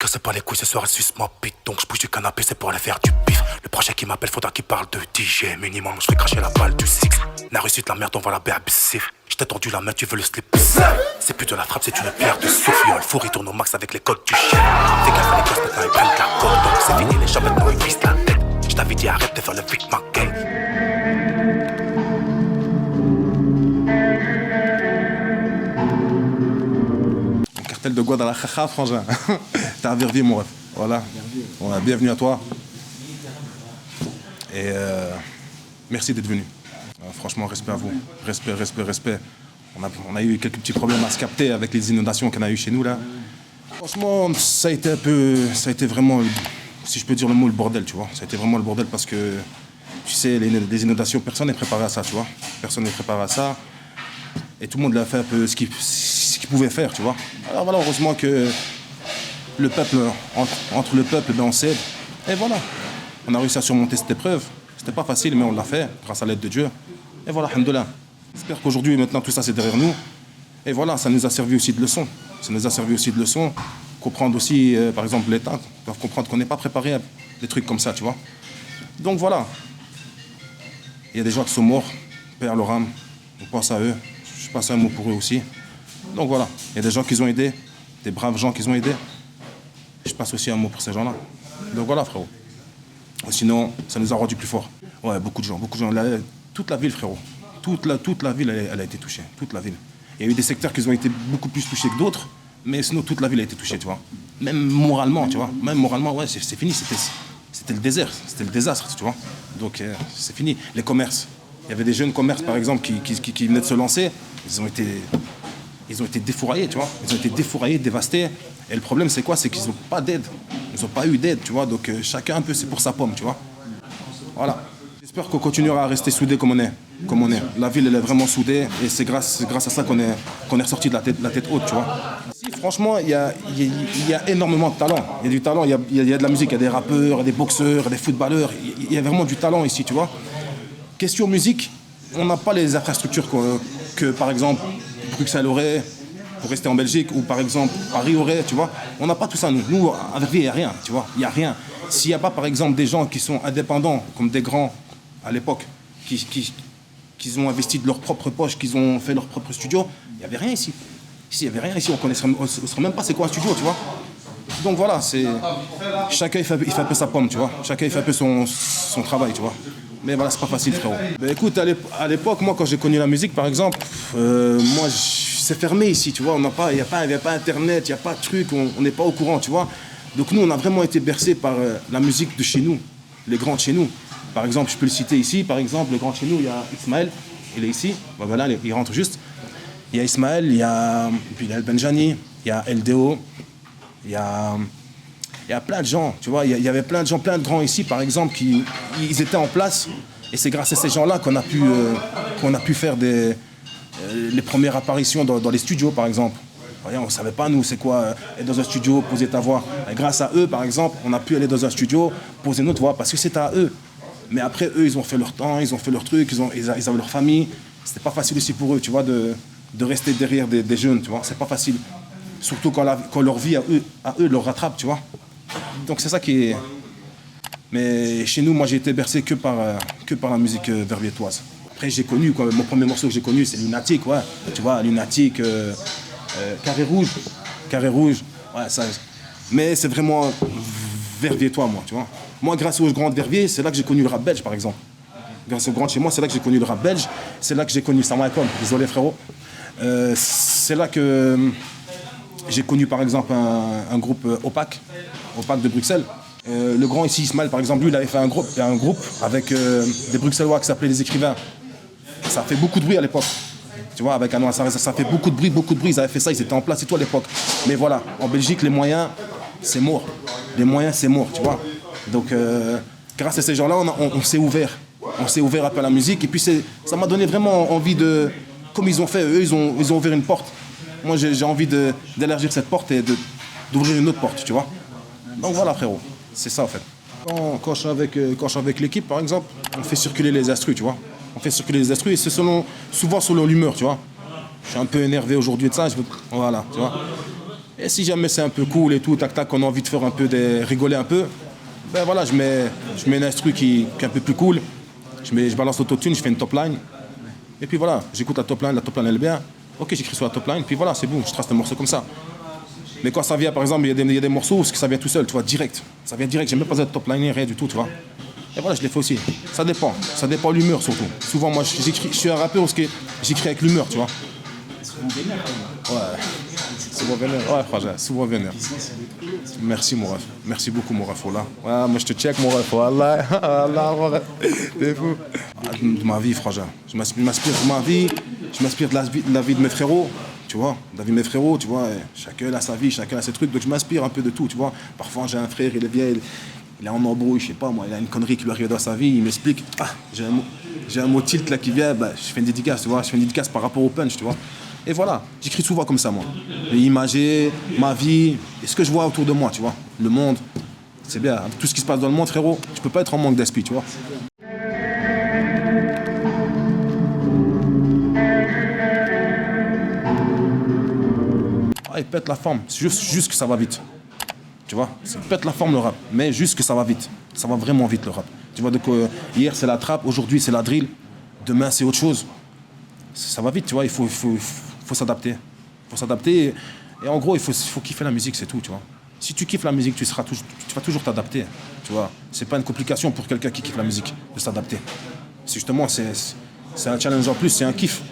casse pas les couilles, ce soir elle suce ma bite. Donc je bouge du canapé, c'est pour aller faire du pif. Le prochain qui m'appelle, faudra qu'il parle de DJ minimum. Je fais cracher la balle du six. La réussite, la merde, on va la béabusser. Je t'ai tendu la main, tu veux le slip. C'est plus de la frappe, c'est une pierre de souffle. Le four il tourne au max avec les codes du chien. Fais gaffe à les gosses, maintenant ils prennent de la corde. Donc c'est fini, les gens maintenant ils visent la tête. Je t'avais dit arrête de faire le victim game. Cartel de Guadalajara, frangin. T'es à Verviers, mon ref. Voilà. Ouais, bienvenue à toi. Et merci d'être venu. Franchement, respect à vous. Respect, respect, respect. On a eu quelques petits problèmes à se capter avec les inondations qu'on a eues chez nous, là. Franchement, ça a été vraiment, si je peux dire le mot, le bordel, tu vois. Ça a été vraiment le bordel parce que, tu sais, les inondations, personne n'est préparé à ça, tu vois. Personne n'est préparé à ça. Et tout le monde l'a fait un peu ce qu'il pouvait faire, tu vois. Alors voilà, heureusement que le peuple, entre le peuple, ben on s'aide. Et voilà, on a réussi à surmonter cette épreuve. C'était pas facile, mais on l'a fait, grâce à l'aide de Dieu. Et voilà, alhamdoulilah. J'espère qu'aujourd'hui, maintenant, tout ça, c'est derrière nous. Et voilà, ça nous a servi aussi de leçon. Ça nous a servi aussi de leçon. Comprendre aussi, par exemple, l'État, doivent comprendre qu'on n'est pas préparé à des trucs comme ça, tu vois. Donc voilà. Il y a des gens qui sont morts, père leur âme. On pense à eux. Je passe un mot pour eux aussi. Donc voilà, il y a des gens qui ont aidé, des braves gens qui ont aidé. Je passe aussi un mot pour ces gens-là. Donc voilà, frérot. Sinon, ça nous a rendu plus forts. Ouais, beaucoup de gens. Toute la ville, frérot. Toute la ville, elle a été touchée. Toute la ville. Il y a eu des secteurs qui ont été beaucoup plus touchés que d'autres, mais sinon, toute la ville a été touchée, tu vois. Même moralement, tu vois. Même moralement, ouais, c'est fini. C'était le désert. C'était le désastre, tu vois. Donc, c'est fini. Les commerces. Il y avait des jeunes commerces, par exemple, qui venaient de se lancer. Ils ont été défouraillés, tu vois. Ils ont été défouraillés, dévastés. Et le problème, c'est quoi? C'est qu'ils n'ont pas d'aide. Ils n'ont pas eu d'aide, tu vois. Donc, chacun un peu, c'est pour sa pomme, tu vois. Voilà. J'espère qu'on continuera à rester soudés comme on est. La ville, elle est vraiment soudée. Et c'est grâce à ça qu'on est ressorti de la tête haute, tu vois. Ici, franchement, il y a énormément de talent. Il y a du talent, il y a de la musique. Il y a des rappeurs, des boxeurs, des footballeurs. Il y a vraiment du talent ici, tu vois. Question musique, on n'a pas les infrastructures que, par exemple, Bruxelles aurait pour rester en Belgique, ou par exemple, Paris aurait, tu vois. On n'a pas tout ça, nous. Nous, à Verviers, il n'y a rien, tu vois. Il n'y a rien. S'il n'y a pas, par exemple, des gens qui sont indépendants, comme des grands à l'époque, qui ont investi de leur propre poche, qui ont fait leur propre studio, il n'y avait rien ici. Ici, il n'y avait rien ici. On ne saurait même pas c'est quoi un studio, tu vois. Donc voilà, chacun il fait un peu sa pomme, tu vois. Chacun il fait un peu son travail, tu vois. Mais voilà, c'est pas facile, frérot. Ben écoute, à l'époque, moi, quand j'ai connu la musique, par exemple, c'est fermé ici, tu vois. Il n'y a pas Internet, il n'y a pas de truc, on n'est pas au courant, tu vois. Donc nous, on a vraiment été bercés par la musique de chez nous, les grands de chez nous. Par exemple, je peux le citer ici, par exemple, le grand de chez nous, il y a Ismaël, il est ici, ben voilà, il rentre juste. Il y a Ismaël, il y a El Benjani, il y a LDO, il y a plein de gens, tu vois, il y avait plein de gens, plein de grands ici, par exemple, ils étaient en place. Et c'est grâce à ces gens-là qu'on a pu faire les premières apparitions dans les studios, par exemple. Voyez, on ne savait pas, nous, c'est quoi être dans un studio, poser ta voix. Et grâce à eux, par exemple, on a pu aller dans un studio, poser notre voix, parce que c'était à eux. Mais après, eux, ils ont fait leur temps, ils ont fait leur truc, ils avaient leur famille. C'était pas facile aussi pour eux, tu vois, de rester derrière des jeunes, tu vois. C'est pas facile. Surtout quand leur vie, à eux, leur rattrape, tu vois. Donc c'est ça qui est... Mais chez nous, moi, j'ai été bercé que par la musique verviétoise. Après, j'ai connu, quoi, mon premier morceau que j'ai connu, c'est Lunatique, ouais. Tu vois, Lunatique, Carré Rouge, ouais, ça... Mais c'est vraiment verviétois, moi, tu vois. Moi, grâce au Grand Verviers, c'est là que j'ai connu le rap belge, par exemple. Grâce au Grand chez moi, c'est là que j'ai connu le rap belge. C'est là que j'ai connu Salam Alaikum, désolé, frérot. C'est là que j'ai connu, par exemple, un groupe Opaque de Bruxelles. Le grand ici, Ismaël, par exemple, lui, il avait fait un groupe avec des Bruxellois qui s'appelaient Les Écrivains. Ça a fait beaucoup de bruit à l'époque. Tu vois, avec Anouar Sarreza, ça fait beaucoup de bruit. Ils avaient fait ça, ils étaient en place et tout à l'époque. Mais voilà, en Belgique, les moyens, c'est mort. Les moyens, c'est mort, tu vois. Donc, grâce à ces gens-là, on s'est ouvert. On s'est ouvert un peu à la musique. Et puis, ça m'a donné vraiment envie de... Comme ils ont fait, eux, ils ont ouvert une porte. Moi, j'ai envie d'élargir cette porte et d'ouvrir une autre porte, tu vois. Donc voilà, frérot. C'est ça, en fait. Quand je suis avec l'équipe, par exemple, on fait circuler les instrus, tu vois. On fait circuler les instrus et c'est souvent selon l'humeur, tu vois. Je suis un peu énervé aujourd'hui de ça, voilà, tu vois. Et si jamais c'est un peu cool et tout, tac tac, on a envie de faire un peu rigoler un peu, ben voilà, je mets un instru qui est un peu plus cool. Je balance l'autotune, je fais une top line. Et puis voilà, j'écoute la top line elle est bien. Ok, j'écris sur la top line, puis voilà, c'est bon, je trace le morceau comme ça. Mais quand ça vient, par exemple, il y a des morceaux où ça vient tout seul, tu vois, direct. Ça vient direct, j'ai même pas besoin de top line, rien du tout, tu vois. Et voilà, je l'ai fait aussi. Ça dépend de l'humeur surtout. Souvent, moi, je suis un rappeur parce que j'écris avec l'humeur, tu vois. Souvent vénère quand même. Ouais. Souvent vénère. Ouais, frère, souvent vénère. Merci, mon ref. Merci beaucoup, mon ref. Là. Ouais, moi, je te check, mon ref. Wallah, Allah, mon ref. T'es fou. De ma vie, frère. Je m'inspire de ma vie. Je m'inspire de la vie de mes frérots. Tu vois, la vie de mes frérots, tu vois. Chacun a sa vie, chacun a ses trucs. Donc, je m'inspire un peu de tout, tu vois. Parfois, j'ai un frère, il est vieil. Il est en embrouille, je sais pas moi, il a une connerie qui lui arrive dans sa vie, il m'explique, j'ai un mot tilt là qui vient, bah, je fais une dédicace, tu vois, je fais une dédicace par rapport au punch, tu vois. Et voilà, j'écris souvent comme ça, moi. Imager ma vie, et ce que je vois autour de moi, tu vois. Le monde, c'est bien. Tout ce qui se passe dans le monde, frérot, tu peux pas être en manque d'esprit, tu vois. Ah, il pète la forme, c'est juste que ça va vite. Tu vois, ça pète la forme le rap, mais juste que ça va vite. Ça va vraiment vite le rap. Tu vois, donc hier c'est la trappe, aujourd'hui c'est la drill, demain c'est autre chose. Ça va vite, tu vois, il faut s'adapter. Il faut s'adapter et en gros il faut kiffer la musique, c'est tout, tu vois. Si tu kiffes la musique, tu vas toujours t'adapter, tu vois. C'est pas une complication pour quelqu'un qui kiffe la musique de s'adapter. Justement, c'est un challenge en plus, c'est un kiff.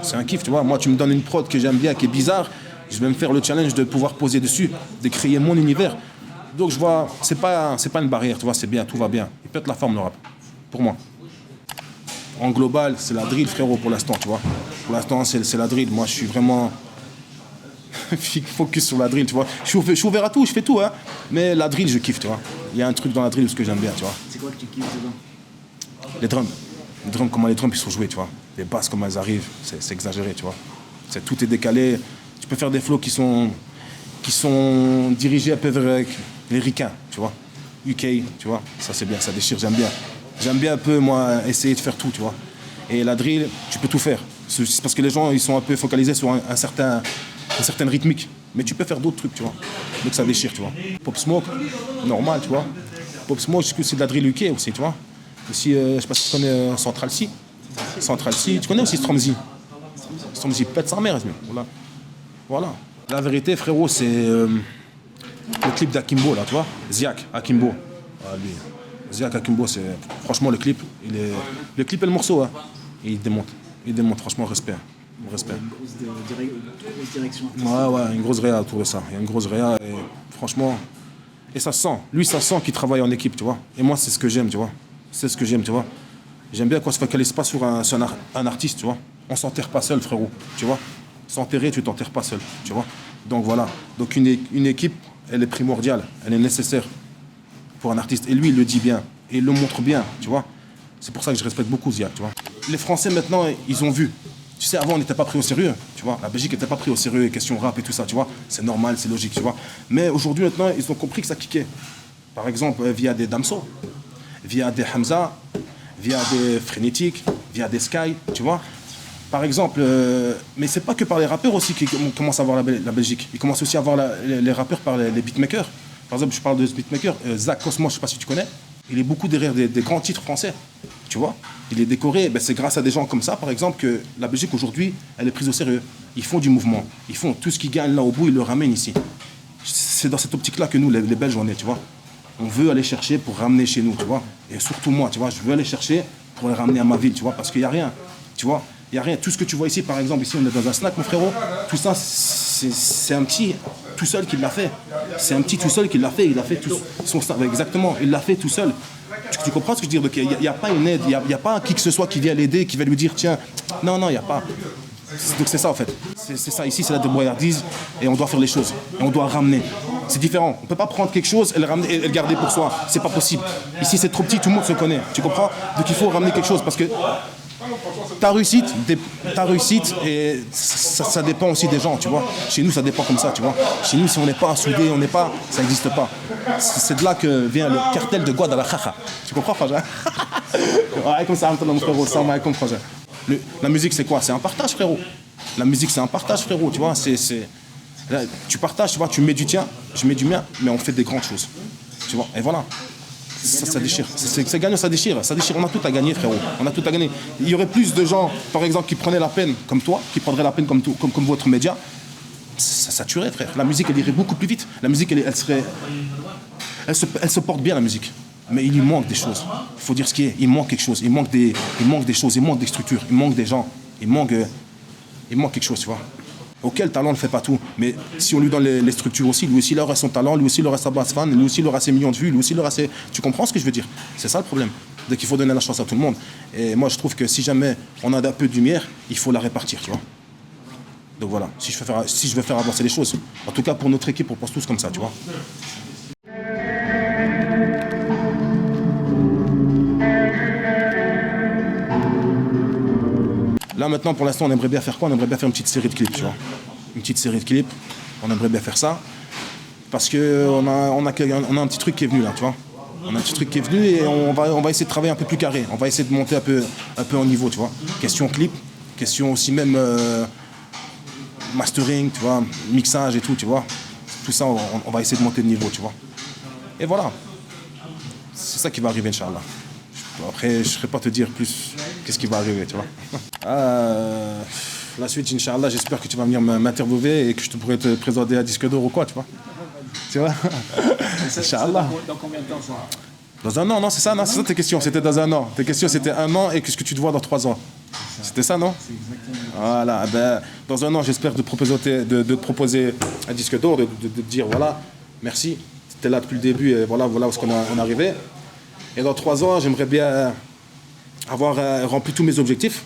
C'est un kiff, tu vois. Moi, tu me donnes une prod que j'aime bien, qui est bizarre, je vais me faire le challenge de pouvoir poser dessus, de créer mon univers. Donc je vois, c'est pas une barrière, tu vois, c'est bien, tout va bien. Il pète la forme le rap, pour moi. En global, c'est la drill, frérot, pour l'instant, tu vois. Pour l'instant, c'est la drill. Moi, je suis vraiment focus sur la drill, tu vois. Je suis ouvert à tout, je fais tout, hein. Mais la drill, je kiffe, tu vois. Il y a un truc dans la drill que j'aime bien, tu vois. C'est quoi que tu kiffes dedans? Les drums. Les drums, comment les drums ils sont joués, tu vois. Les basses, comment elles arrivent, c'est exagéré, tu vois. Tout est décalé. Tu peux faire des flows qui sont dirigés un peu vers les ricains, tu vois. UK, tu vois. Ça, c'est bien, ça déchire, j'aime bien. J'aime bien un peu, moi, essayer de faire tout, tu vois. Et la drill, tu peux tout faire. C'est parce que les gens, ils sont un peu focalisés sur une certaine rythmique. Mais tu peux faire d'autres trucs, tu vois. Donc ça déchire, tu vois. Pop Smoke, normal, tu vois. Pop Smoke, c'est de la drill UK aussi, tu vois. Aussi, je sais pas si tu connais Central C. Central C, tu connais aussi Stormzy. Stormzy pète sa mère, voilà. La vérité, frérot, c'est le clip d'Akimbo, là, tu vois. Ziak, Akimbo. Ah, lui. Ziak, Akimbo, c'est... Franchement, le clip et le morceau, hein. Et il démonte, franchement, respect. Respect. Une grosse direction. Ouais, une grosse réa autour de ça. Il y a une grosse réa et franchement... Et ça se sent. Lui, ça sent qu'il travaille en équipe, tu vois. Et moi, c'est ce que j'aime, tu vois. C'est ce que j'aime, tu vois. J'aime bien qu'on se focalise pas sur un artiste, tu vois. On s'enterre pas seul, frérot, tu vois. S'enterrer, tu t'enterres pas seul, tu vois. Donc voilà. Donc une équipe, elle est primordiale, elle est nécessaire pour un artiste. Et lui, il le dit bien, et il le montre bien, tu vois. C'est pour ça que je respecte beaucoup Ziak, tu vois. Les Français, maintenant, ils ont vu. Tu sais, avant, on n'était pas pris au sérieux, tu vois. La Belgique n'était pas pris au sérieux, question rap et tout ça, tu vois. C'est normal, c'est logique, tu vois. Mais aujourd'hui, maintenant, ils ont compris que ça kickait. Par exemple, via des Damso, via des Hamza, via des Frénétiques, via des Sky, tu vois. Par exemple, mais c'est pas que par les rappeurs aussi qui commencent à voir la Belgique. Ils commencent aussi à voir les rappeurs par les beatmakers. Par exemple, je parle de ce beatmaker, Zach Cosmo, je sais pas si tu connais. Il est beaucoup derrière des grands titres français, tu vois. Il est décoré, ben c'est grâce à des gens comme ça, par exemple, que la Belgique aujourd'hui, elle est prise au sérieux. Ils font du mouvement, ils font tout ce qu'ils gagnent là au bout, ils le ramènent ici. C'est dans cette optique-là que nous, les Belges, on est, tu vois. On veut aller chercher pour ramener chez nous, tu vois. Et surtout moi, tu vois, je veux aller chercher pour les ramener à ma ville, tu vois, parce qu'il n'y a rien, tu vois. Il n'y a rien. Tout ce que tu vois ici, par exemple, ici, on est dans un snack, mon frérot. Tout ça, c'est un petit tout seul qui l'a fait. C'est un petit tout seul qui l'a fait. Il a fait tout son snack. Exactement, il l'a fait tout seul. Tu comprends ce que je veux dire? Il n'y a pas une aide, il n'y a pas qui que ce soit qui vient l'aider, qui va lui dire, tiens, non, il n'y a pas. Donc c'est ça, en fait. C'est ça, ici, c'est la débrouillardise et on doit faire les choses. Et on doit ramener. C'est différent. On ne peut pas prendre quelque chose et le ramener et le garder pour soi. C'est pas possible. Ici, c'est trop petit, tout le monde se connaît. Tu comprends? Donc il faut ramener quelque chose parce que ta réussite, et ça dépend aussi des gens, tu vois. Chez nous, ça dépend comme ça, tu vois. Chez nous, si on n'est pas soudés, ça n'existe pas. C'est de là que vient le cartel de Guadalajara. Tu comprends, frère? Ouais, comme ça, mon frérot, ça m'a comme frère. La musique, c'est quoi? C'est un partage, frérot. La musique, c'est un partage, frérot, tu vois. Là, tu partages, tu vois, tu mets du tien, je mets du mien, mais on fait des grandes choses. Tu vois, et voilà. Ça déchire. C'est gagnant, ça déchire. Ça déchire. On a tout à gagner, frérot. On a tout à gagner. Il y aurait plus de gens, par exemple, qui prenaient la peine comme toi, qui prendraient la peine comme votre média. Ça tuerait, frère. La musique, elle irait beaucoup plus vite. La musique, elle se porte bien, la musique. Mais il lui manque des choses. Il faut dire ce qui est. Il manque quelque chose. Il manque des choses. Il manque des structures. Il manque des gens. Il manque quelque chose, tu vois. Ok, le talent ne fait pas tout, mais si on lui donne les structures aussi, lui aussi il aura son talent, lui aussi il aura sa base fan, lui aussi il aura ses millions de vues, lui aussi il aura ses... Tu comprends ce que je veux dire? C'est ça le problème. Donc il faut donner la chance à tout le monde. Et moi je trouve que si jamais on a un peu de lumière, il faut la répartir, tu vois. Donc voilà, si je veux faire avancer les choses. En tout cas pour notre équipe, on pense tous comme ça, tu vois. Là maintenant pour l'instant on aimerait bien faire quoi? On aimerait bien faire une petite série de clips, tu vois. Une petite série de clips, on aimerait bien faire ça. Parce qu'on a un petit truc qui est venu là, tu vois. On a un petit truc qui est venu et on va essayer de travailler un peu plus carré. On va essayer de monter un peu en niveau, tu vois. Question clip, question aussi même mastering, tu vois, mixage et tout, tu vois. Tout ça on va essayer de monter de niveau, tu vois. Et voilà. C'est ça qui va arriver, Inch'Allah. Après, je ne saurais pas te dire plus qu'est-ce qui va arriver, tu vois. La suite, Inch'Allah, j'espère que tu vas venir m'interviewer et que je te pourrai te présenter à disque d'or ou quoi, tu vois. Tu vois. Inch'Allah. Dans combien de temps ça? Dans un an, non, c'est ça tes questions, c'était dans un an. Tes questions, c'était un an et qu'est-ce que tu te vois dans 3 ans. C'était ça, non? C'est exactement ça. Voilà, ben, dans un an, j'espère de te proposer un disque d'or, de te dire, voilà, merci, tu étais là depuis le début et voilà où est-ce qu'on est arrivé. Et dans 3 ans, j'aimerais bien avoir rempli tous mes objectifs.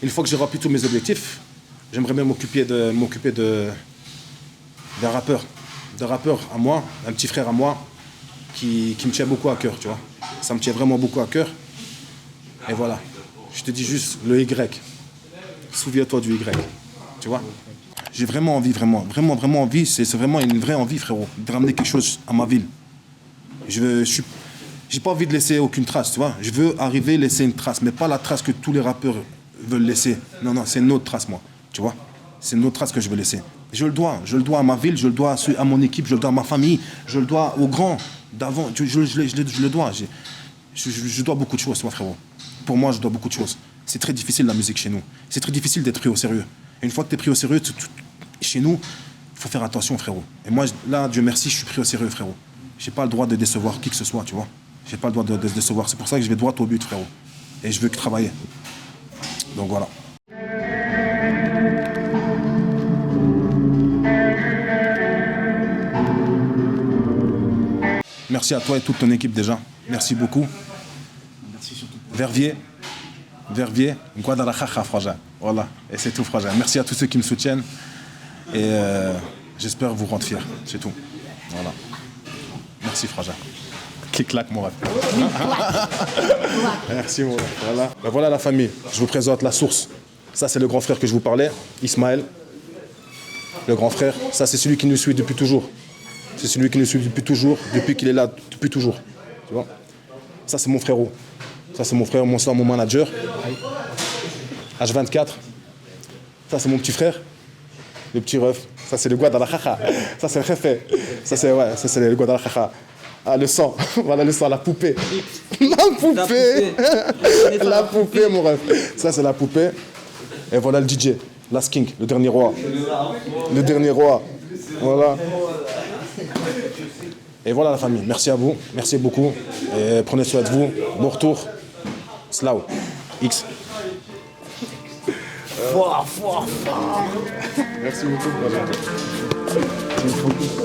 Une fois que j'ai rempli tous mes objectifs, j'aimerais bien m'occuper d'un rappeur. D'un rappeur à moi, un petit frère à moi, qui me tient beaucoup à cœur, tu vois. Ça me tient vraiment beaucoup à cœur. Et voilà. Je te dis juste le Y. Souviens-toi du Y. Tu vois. J'ai vraiment envie, vraiment envie. C'est vraiment une vraie envie, frérot, de ramener quelque chose à ma ville. J'ai pas envie de laisser aucune trace, tu vois. Je veux arriver, laisser une trace, mais pas la trace que tous les rappeurs veulent laisser. Non, c'est une autre trace, moi, tu vois. C'est une autre trace que je veux laisser. Je le dois à ma ville, je le dois à mon équipe, je le dois à ma famille, je le dois aux grands d'avant, je le dois. Je dois beaucoup de choses, toi, frérot. Pour moi, je dois beaucoup de choses. C'est très difficile, la musique, chez nous. C'est très difficile d'être pris au sérieux. Et une fois que tu es pris au sérieux, chez nous, il faut faire attention, frérot. Et moi, là, Dieu merci, je suis pris au sérieux, frérot. J'ai pas le droit de décevoir qui que ce soit, tu vois. J'ai pas le droit de décevoir. C'est pour ça que je vais droit au but, frérot. Et je veux que travailler. Donc voilà. Merci à toi et toute ton équipe déjà. Merci beaucoup. Merci surtout pour Verviers, Guadalajara, frangin. Voilà. Et c'est tout, frangin. Merci à tous ceux qui me soutiennent. Et j'espère vous rendre fiers. C'est tout. Voilà. Merci, frangin. Clic-clac, mon ref. Merci, mon ref. Voilà. Ben voilà la famille. Je vous présente la source. Ça, c'est le grand frère que je vous parlais, Ismaël. Le grand frère. Ça, c'est celui qui nous suit depuis toujours. C'est celui qui nous suit depuis toujours, depuis qu'il est là, depuis toujours. Tu vois. Ça, c'est mon frérot. Ça, c'est mon frère, mon manager. H24. Ça, c'est mon petit frère. Le petit ref. Ça, c'est le Guadalajara. Ça, c'est le jefe. Ça, c'est le Guadalajara. Ah, le sang. Voilà le sang, la poupée. La poupée. La poupée, mon ref. Ça, c'est la poupée. Et voilà le DJ. Last King, le dernier roi. Le dernier roi. Voilà. Et voilà la famille. Merci à vous. Merci beaucoup. Et prenez soin de vous. Bon retour. Slow. X. fort. Merci beaucoup.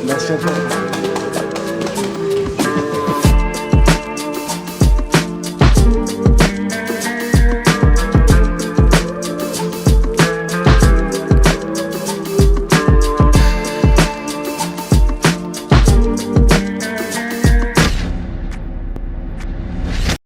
Merci à toi.